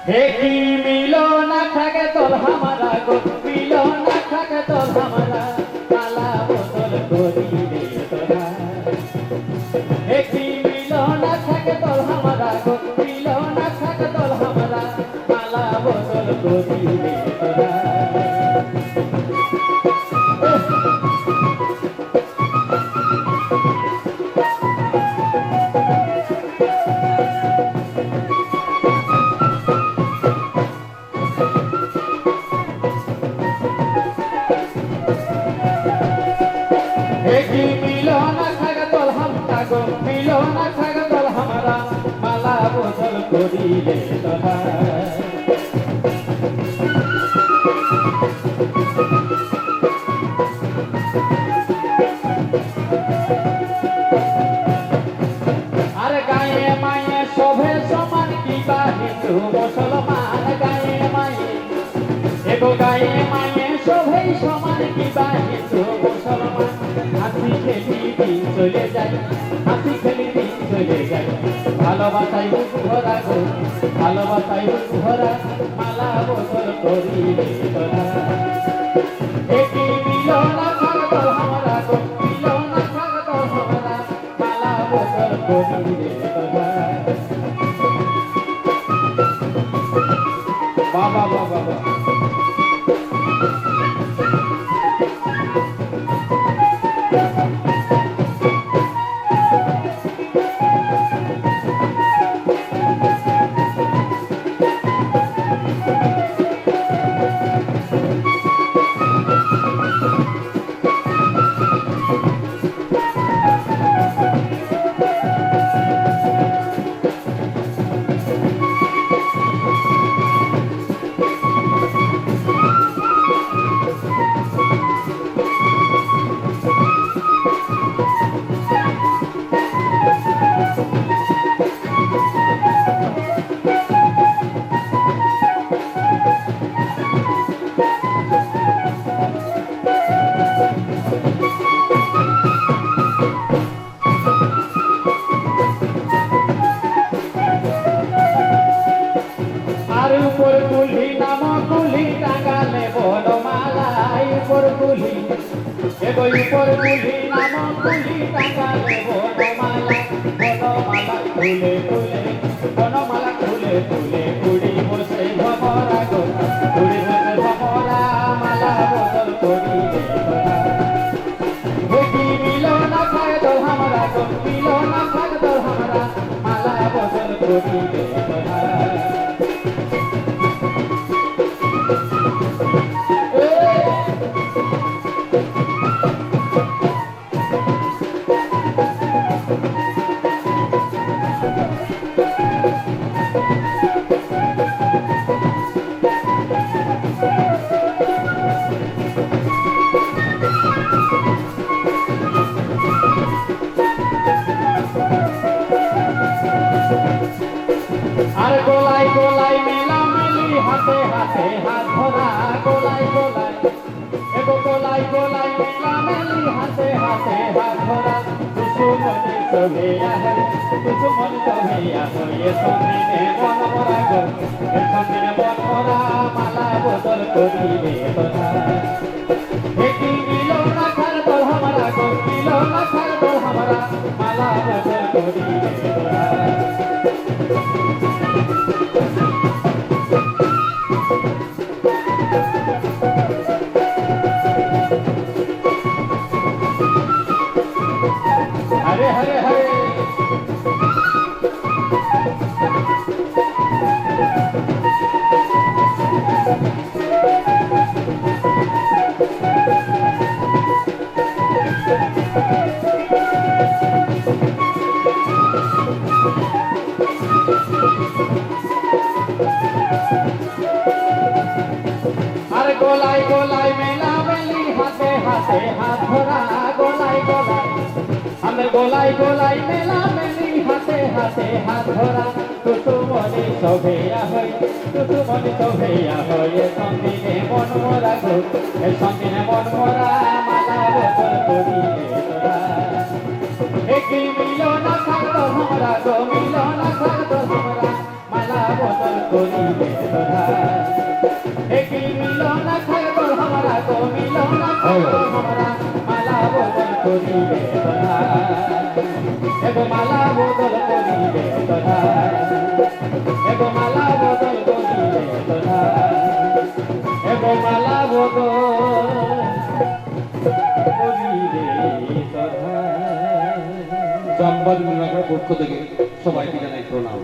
देखी मिलो ना থাকে তোর हमारा गो मिलो ना থাকে তোর हमारा काला बोतल करिले तोरा देखी मिलो ना থাকে তোর हमारा गो मिलो ना থাকে তোর हमारा काला बोतल करिले तोरा मिलो ना खागा तोल हमका गो मिलो ना खागा तोल हमारा माला बोतल करिले तोरा अरे गाये माये सभे समान की बा हिंदू मुसलमान गाये माये एगो गाये माये सभे समान की बा हिंदू मुसलमान হাসি খেলি দিন চলে যায় হাসি খেলি দিন চলে যায় ভালোবাসাই ভরা গো ভালোবাসাই ভরা মালা বদল করিলে তোরা দেখি মিলো না থাকে তোর हमरा গো মিলো না থাকে তোর हमरा মালা বদল করিলে তোরা বাবা বাবা বাবা উপর কুলি নাম কুলি টাঙ্গালে বনমালাই উপর কুলি এগো উপর কুলি নাম কুলি টাঙ্গালে বনমালা বনমালা খুলে খুলে বনমালা খুলে খুলে কুড়ি বসে ভমরা গো কুড়ি বসে ভমরা মালা বদল করিলে তোরা দেখি মিলো না খায় তোর हमरा গো মিলো না খায় তোর हमरा মালা বদল করিলে তোরা আর গোলাই গোলাই মেলা মেলি হাতে হাতে হাত ধরা গোলাই গোলাই এগো গোলাই গোলাই মেলা মেলি হাতে হাতে হাত ধরা দুসুমনি সভিয়া হয় দুসুমনি সভিয়া হয় এ সন্দিনে মন মরা গো এ সন্দিনে মন মরা মালা বদল করিলে তোরা দেখি মিলো না খার তোর हमरा গো মিলো না খার তোর हमरा মালা বদল করিলে তোরা हरे हरे हरे अरे गोलाई गोलाई मेला मेली हाथे हाथे हाथ धरा गोलाई गोलाई हमें गोलाई गोलाई मेला मेली हाथे हाथे हाथ धरा तुसुमनी सभिया হয় तुसुमनी सभिया হয় এ সন্দিনে মন মরা গো এ সন্দিনে মন মরা মালা বদল করিলে তোরা দেখি মিলো না থাকতো हमरा গো মিলো না থাকতো हमरा মালা বদল করিবে তোধায় একই মিলন খায় তোর हमरा को मिलन खाय তোর हमरा माला बदल करिবে তোধায় एगो माला बदल करिबे তোধায় एगो माला बदल करिबे তোধাय एगो माला बदल करिबे তোধায়। জামবাদ মুনাফার পক্ষ থেকে সবাইকে জানাই প্রণাম।